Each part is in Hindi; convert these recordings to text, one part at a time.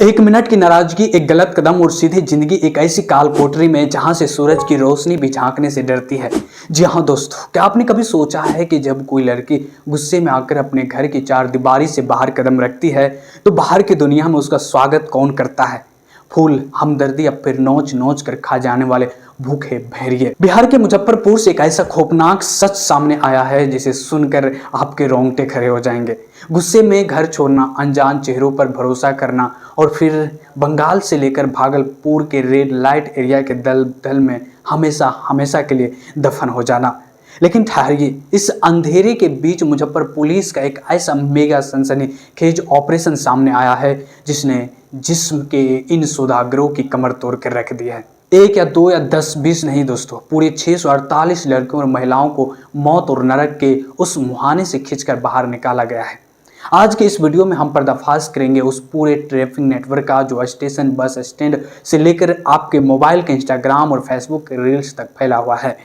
एक मिनट की नाराजगी, एक गलत कदम और सीधी जिंदगी एक ऐसी काल कोठरी में जहां से सूरज की रोशनी भी झांकने से डरती है। जी हाँ दोस्तों, क्या आपने कभी सोचा है कि जब कोई लड़की गुस्से में आकर अपने घर की चार दीवारी से बाहर कदम रखती है तो बाहर की दुनिया में उसका स्वागत कौन करता है? फूल, हमदर्दी या फिर नोच नोच कर खा जाने वाले भूखे भेड़िए। बिहार के मुजफ्फरपुर से एक ऐसा खौफनाक सच सामने आया है जिसे सुनकर आपके रोंगटे खड़े हो जाएंगे। गुस्से में घर छोड़ना, अनजान चेहरों पर भरोसा करना और फिर बंगाल से लेकर भागलपुर के रेड लाइट एरिया के दलदल में हमेशा हमेशा के लिए दफन हो जाना। लेकिन ठहरिए, इस अंधेरे के बीच मुजफ्फर पुलिस का एक ऐसा मेगा सनसनीखेज ऑपरेशन सामने आया है जिसने जिस्म के इन सौदागरों की कमर तोड़ कर रख दी है। एक या दो या 10-20 नहीं दोस्तों, पूरे 648 लड़कियों और महिलाओं को मौत और नरक के उस मुहाने से खींचकर बाहर निकाला गया है। आज के इस वीडियो में हम पर्दाफाश करेंगे उस पूरे ट्रैफिक नेटवर्क का जो स्टेशन, बस स्टैंड से लेकर आपके मोबाइल के इंस्टाग्राम और फेसबुक के रील्स तक फैला हुआ है।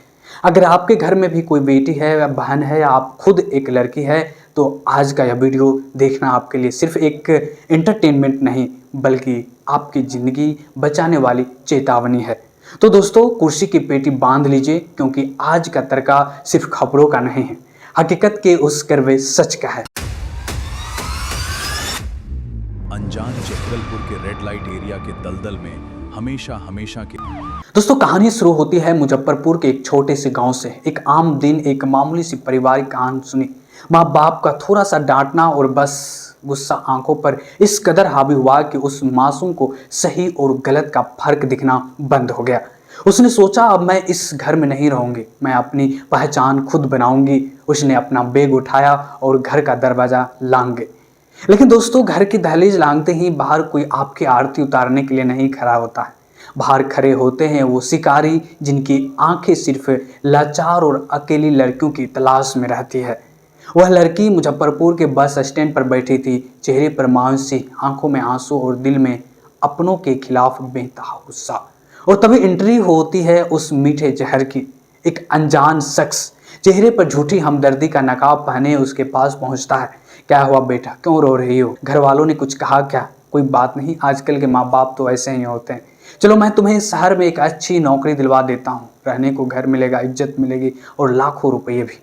अगर आपके घर में भी कोई बेटी है या बहन है या आप खुद एक लड़की है तो आज का यह वीडियो देखना आपके लिए सिर्फ एक एंटरटेनमेंट नहीं बल्कि आपकी ज़िंदगी बचाने वाली चेतावनी है। तो दोस्तों, कुर्सी की पेटी बांध लीजिए क्योंकि आज का तड़का सिर्फ खबरों का नहीं है, हकीकत के उस कड़वे सच का है। अनजान जगदलपुर के रेड लाइट एरिया के दलदल में हमेशा के दोस्तों, कहानी शुरू होती है मुजफ्फरपुर के एक छोटे से गांव से। एक आम दिन, एक मामूली सी पारिवारिक कहानी सुनी। माँ बाप का थोड़ा सा डांटना और बस गुस्सा आंखों पर इस कदर हावी हुआ कि उस मासूम को सही और गलत का फर्क दिखना बंद हो गया। उसने सोचा, अब मैं इस घर में नहीं रहूंगी, मैं अपनी पहचान खुद बनाऊंगी। उसने अपना बैग उठाया और घर का दरवाजा लांग गई। लेकिन दोस्तों, घर की दहलीज लांघते ही बाहर कोई आपकी आरती उतारने के लिए नहीं खड़ा होता है। बाहर खड़े होते हैं वो शिकारी जिनकी आंखें सिर्फ लाचार और अकेली लड़कियों की तलाश में रहती है। वह लड़की मुजफ्फरपुर के बस स्टैंड पर बैठी थी, चेहरे पर मायूसी, आंखों में आंसू और दिल में अपनों के खिलाफ बेतहा गुस्सा। और तभी एंट्री होती है उस मीठे जहर की। एक अनजान शख्स चेहरे पर झूठी हमदर्दी का नकाब पहने उसके पास पहुंचता है। क्या हुआ बेटा, क्यों रो रही हो? घर वालों ने कुछ कहा क्या? कोई बात नहीं, आजकल के माँ बाप तो ऐसे ही होते हैं। चलो, मैं तुम्हें शहर में एक अच्छी नौकरी दिलवा देता हूँ, रहने को घर मिलेगा, इज्जत मिलेगी और लाखों रुपये भी।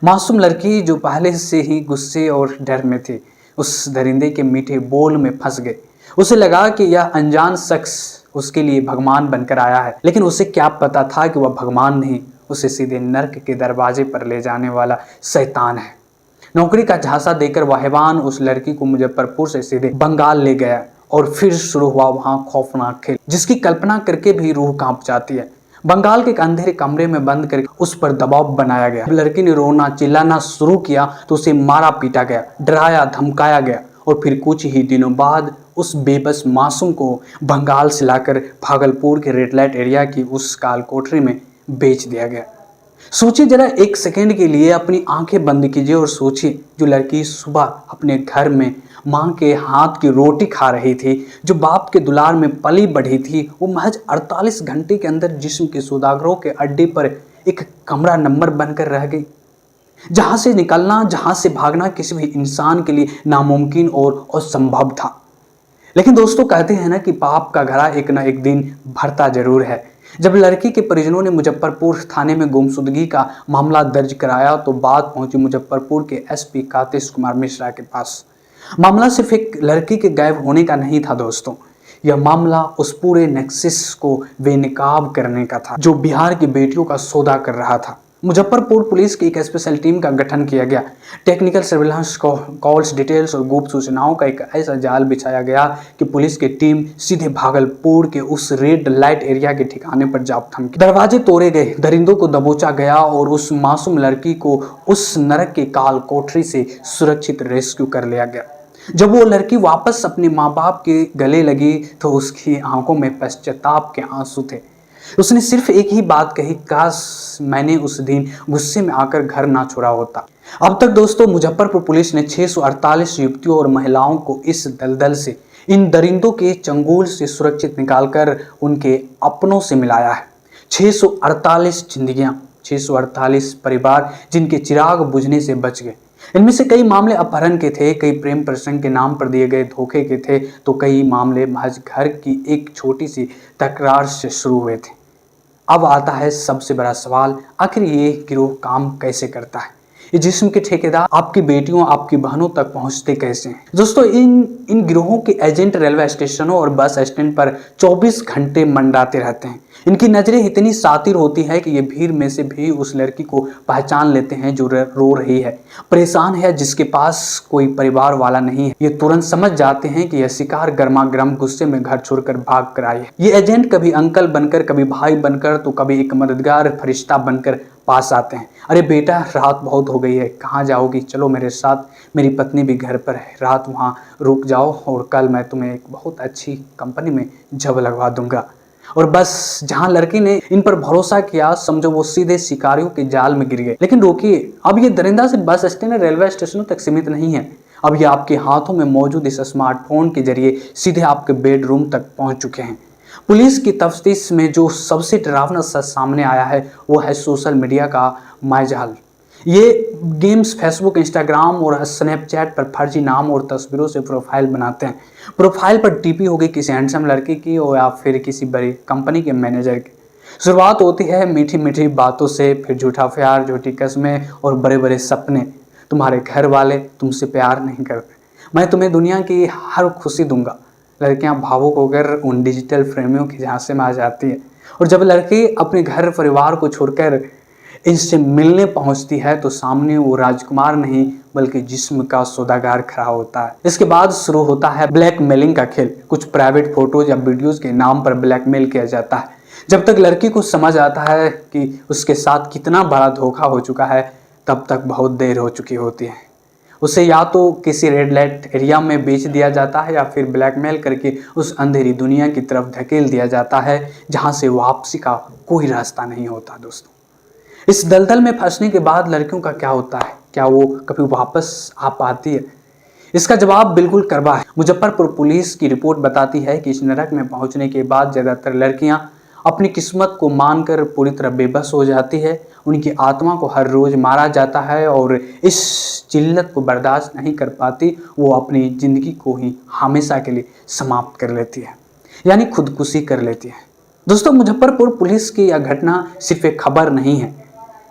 मासूम लड़की जो पहले से ही गुस्से और डर में थी, उस दरिंदे के मीठे बोल में फंस गई। उसे लगा कि यह अनजान शख्स उसके लिए भगवान बनकर आया है, लेकिन उसे क्या पता था कि वह भगवान नहीं, उसे सीधे नर्क के दरवाजे पर ले जाने वाला शैतान है। नौकरी का झांसा देकर वह हैवान उस लड़की को मुजफ्फरपुर से सीधे बंगाल ले गया और फिर शुरू हुआ वहां खौफनाक खेल जिसकी कल्पना करके भी रूह कांप जाती है। बंगाल के एक अंधेरे कमरे में बंद करके उस पर दबाव बनाया गया। लड़की ने रोना चिल्लाना शुरू किया तो उसे मारा पीटा गया, डराया धमकाया गया और फिर कुछ ही दिनों बाद उस बेबस मासूम को बंगाल से लाकर भागलपुर के रेड लाइट एरिया की उस काल कोठरी में बेच दिया गया। सोचिए जरा, एक सेकंड के लिए अपनी आंखें बंद कीजिए और सोचिए, जो लड़की सुबह अपने घर में माँ के हाथ की रोटी खा रही थी, जो बाप के दुलार में पली बढ़ी थी, वो महज 48 घंटे के अंदर जिस्म के सौदागरों के अड्डे पर एक कमरा नंबर बनकर रह गई, जहां से निकलना, जहां से भागना किसी भी इंसान के लिए नामुमकिन और असंभव था। लेकिन दोस्तों, कहते हैं ना कि पाप का घड़ा एक ना एक दिन भरता जरूर है। जब लड़की के परिजनों ने मुजफ्फरपुर थाने में गुमशुदगी का मामला दर्ज कराया तो बात पहुंची मुजफ्फरपुर के एसपी कातिश कुमार मिश्रा के पास। मामला सिर्फ एक लड़की के गायब होने का नहीं था दोस्तों, यह मामला उस पूरे नेक्सस को बेनकाब करने का था जो बिहार की बेटियों का सौदा कर रहा था। मुजफ्फरपुर पुलिस की एक स्पेशल टीम का गठन किया गया। टेक्निकल सर्विलांस कॉल्स, डिटेल्स और गुप्त सूचनाओं का एक ऐसा जाल बिछाया गया कि पुलिस की टीम सीधे भागलपुर के उस रेड लाइट एरिया के ठिकाने पर जा थमकी। दरवाजे तोड़े गए, दरिंदों को दबोचा गया और उस मासूम लड़की को उस नरक के काल कोठरी से सुरक्षित रेस्क्यू कर लिया गया। जब वो लड़की वापस अपने माँ बाप के गले लगी तो उसकी आंखों में पश्चाताप के आंसू थे। उसने सिर्फ एक ही बात कही, काश मैंने उस दिन गुस्से में आकर घर ना छोड़ा होता। अब तक दोस्तों, मुजफ्फरपुर पुलिस ने 648 युवतियों और महिलाओं को इस दलदल से, इन दरिंदों के चंगुल से सुरक्षित निकालकर उनके अपनों से मिलाया है। 648 जिंदगियां, 648 परिवार जिनके चिराग बुझने से बच गए। इनमें से कई मामले अपहरण के थे, कई प्रेम प्रसंग के नाम पर दिए गए धोखे के थे, तो कई मामले महज घर की एक छोटी सी तकरार से शुरू हुए थे। अब आता है सबसे बड़ा सवाल, आखिर ये गिरोह काम कैसे करता है? ये जिस्म के ठेकेदार आपकी बेटियों, आपकी बहनों तक पहुंचते कैसे हैं? दोस्तों, इन गिरोहों के एजेंट रेलवे स्टेशनों और बस स्टैंड पर 24 घंटे मंडराते रहते हैं। इनकी नजरें इतनी सातिर होती है कि ये भीड़ में से भी उस लड़की को पहचान लेते हैं जो रो रही है, परेशान है, जिसके पास कोई परिवार वाला नहीं है। ये तुरंत समझ जाते हैं कि यह शिकार गर्मा गर्म गुस्से में घर छोड़कर भाग कर आई है। ये एजेंट कभी अंकल बनकर, कभी भाई बनकर, तो कभी एक मददगार फरिश्ता बनकर पास आते हैं। अरे बेटा, रात बहुत हो गई है, कहाँ जाओगी? चलो मेरे साथ, मेरी पत्नी भी घर पर है, रात वहाँ रुक जाओ और कल मैं तुम्हें एक बहुत अच्छी कंपनी में जब लगवा दूंगा। और बस जहां लड़की ने इन पर भरोसा किया, समझो वो सीधे शिकारियों के जाल में गिर गए। लेकिन रोकिए, अब ये दरिंदा सिर्फ बस स्टैंड और रेलवे स्टेशनों तक सीमित नहीं है। अब ये आपके हाथों में मौजूद इस स्मार्टफोन के जरिए सीधे आपके बेडरूम तक पहुंच चुके हैं। पुलिस की तफ्तीश में जो सबसे डरावना सच सामने आया है वो है सोशल मीडिया का मायाजाल। ये गेम्स फेसबुक, इंस्टाग्राम और स्नैपचैट पर फर्जी नाम और तस्वीरों से प्रोफाइल बनाते हैं। प्रोफाइल पर टीपी होगी किसी हैंडसम लड़की की और या फिर किसी बड़ी कंपनी के मैनेजर की। शुरुआत होती है मीठी मीठी बातों से, फिर झूठा प्यार, झूठी कस्में और बड़े बड़े सपने। तुम्हारे घर वाले तुमसे प्यार नहीं करते, मैं तुम्हें दुनिया की हर खुशी दूंगा। लड़कियां भावुक होकर उन डिजिटल प्रेमियों के झांसे में आ जाती है और जब लड़की अपने घर परिवार को छोड़कर इनसे मिलने पहुंचती है तो सामने वो राजकुमार नहीं बल्कि जिस्म का सौदागर खड़ा होता है। इसके बाद शुरू होता है ब्लैकमेलिंग का खेल। कुछ प्राइवेट फोटोज या वीडियोज के नाम पर ब्लैकमेल किया जाता है। जब तक लड़की को समझ आता है कि उसके साथ कितना बड़ा धोखा हो चुका है, तब तक बहुत देर हो चुकी होती है। उसे या तो किसी रेड लाइट एरिया में बेच दिया जाता है या फिर ब्लैकमेल करके उस अंधेरी दुनिया की तरफ धकेल दिया जाता है जहां से वापसी का कोई रास्ता नहीं होता। दोस्तों, इस दलदल में फंसने के बाद लड़कियों का क्या होता है? क्या वो कभी वापस आ पाती है? इसका जवाब बिल्कुल कड़वा है। मुजफ्फरपुर पुलिस की रिपोर्ट बताती है कि इस नरक में पहुंचने के बाद ज्यादातर लड़कियां अपनी किस्मत को मानकर पूरी तरह बेबस हो जाती है। उनकी आत्मा को हर रोज मारा जाता है और इस जिल्लत को बर्दाश्त नहीं कर पाती, वो अपनी जिंदगी को ही हमेशा के लिए समाप्त कर लेती है, यानी खुदकुशी कर लेती है। दोस्तों, मुजफ्फरपुर पुलिस की यह घटना सिर्फ एक खबर नहीं है,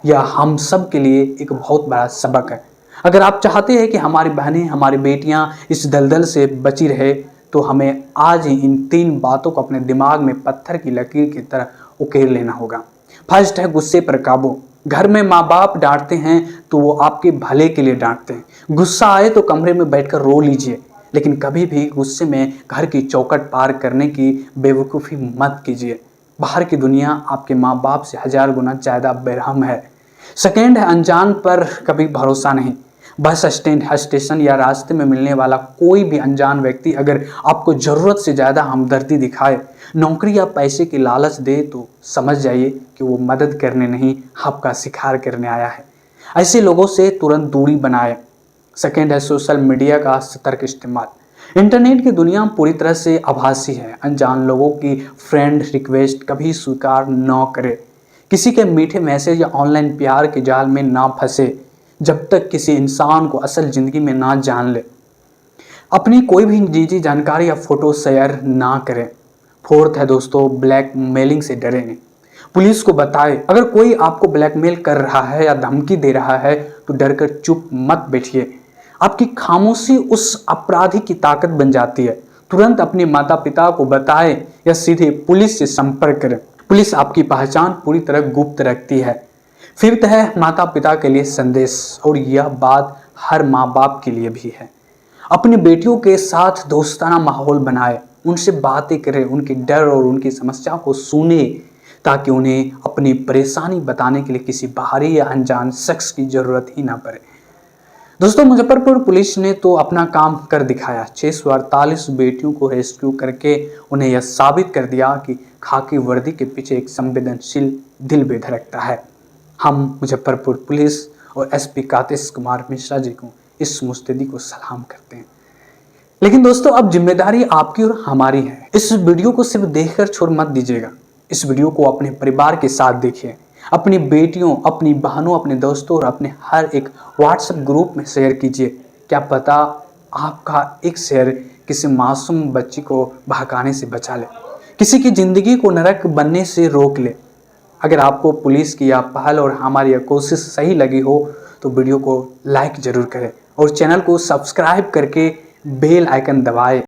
यह हम सब के लिए एक बहुत बड़ा सबक है। अगर आप चाहते हैं कि हमारी बहनें, हमारी बेटियां इस दलदल से बची रहे, तो हमें आज ही इन 3 बातों को अपने दिमाग में पत्थर की लकीर की तरह उकेर लेना होगा। फर्स्ट है गुस्से पर काबू। घर में माँ बाप डांटते हैं तो वो आपके भले के लिए डांटते हैं। गुस्सा आए तो कमरे में बैठकर रो लीजिए, लेकिन कभी भी गुस्से में घर की चौखट पार करने की बेवकूफ़ी मत कीजिए। बाहर की दुनिया आपके माँ बाप से 1000 गुना ज़्यादा बेरहम है। सेकेंड है अनजान पर कभी भरोसा नहीं। बस स्टैंड, स्टेशन या रास्ते में मिलने वाला कोई भी अनजान व्यक्ति अगर आपको ज़रूरत से ज़्यादा हमदर्दी दिखाए, नौकरी या पैसे की लालच दे, तो समझ जाइए कि वो मदद करने नहीं, आपका शिकार करने आया है। ऐसे लोगों से तुरंत दूरी बनाए। सेकेंड है सोशल मीडिया का सतर्क इस्तेमाल। इंटरनेट की दुनिया पूरी तरह से आभासी है। अनजान लोगों की फ्रेंड रिक्वेस्ट कभी स्वीकार न करें। किसी के मीठे मैसेज या ऑनलाइन प्यार के जाल में ना फंसे जब तक किसी इंसान को असल जिंदगी में ना जान ले। अपनी कोई भी निजी जानकारी या फोटो शेयर ना करें। फोर्थ है दोस्तों, ब्लैकमेलिंग से डरे नहीं। पुलिस को बताएं अगर कोई आपको ब्लैकमेल कर रहा है या धमकी दे रहा है तो डरकर चुप मत बैठिए। आपकी खामोशी उस अपराधी की ताकत बन जाती है। तुरंत अपने माता पिता को बताएं या सीधे पुलिस से संपर्क करें। पुलिस आपकी पहचान पूरी तरह गुप्त रखती है। फिफ्थ है माता पिता के लिए संदेश, और यह बात हर माँ बाप के लिए भी है। अपनी बेटियों के साथ दोस्ताना माहौल बनाए, उनसे बातें करें, उनके डर और उनकी समस्या को सुने, ताकि उन्हें अपनी परेशानी बताने के लिए किसी बाहरी या अनजान शख्स की जरूरत ही ना पड़े। दोस्तों, मुजफ्फरपुर पुलिस ने तो अपना काम कर दिखाया। 648 बेटियों को रेस्क्यू करके उन्हें यह साबित कर दिया कि खाकी वर्दी के पीछे एक संवेदनशील दिल भी धड़कता है। हम मुजफ्फरपुर पुलिस और एसपी कातिश कुमार मिश्रा जी को इस मुस्तैदी को सलाम करते हैं। लेकिन दोस्तों, अब जिम्मेदारी आपकी और हमारी है। इस वीडियो को सिर्फ देखकर छोड़ मत दीजिएगा। इस वीडियो को अपने परिवार के साथ देखिए, अपनी बेटियों, अपनी बहनों, अपने दोस्तों और अपने हर एक व्हाट्सएप ग्रुप में शेयर कीजिए। क्या पता आपका एक शेयर किसी मासूम बच्ची को बहकाने से बचा ले, किसी की ज़िंदगी को नरक बनने से रोक ले। अगर आपको पुलिस की यह पहल और हमारी यह कोशिश सही लगी हो तो वीडियो को लाइक ज़रूर करें और चैनल को सब्सक्राइब करके बेल आइकन दबाएं।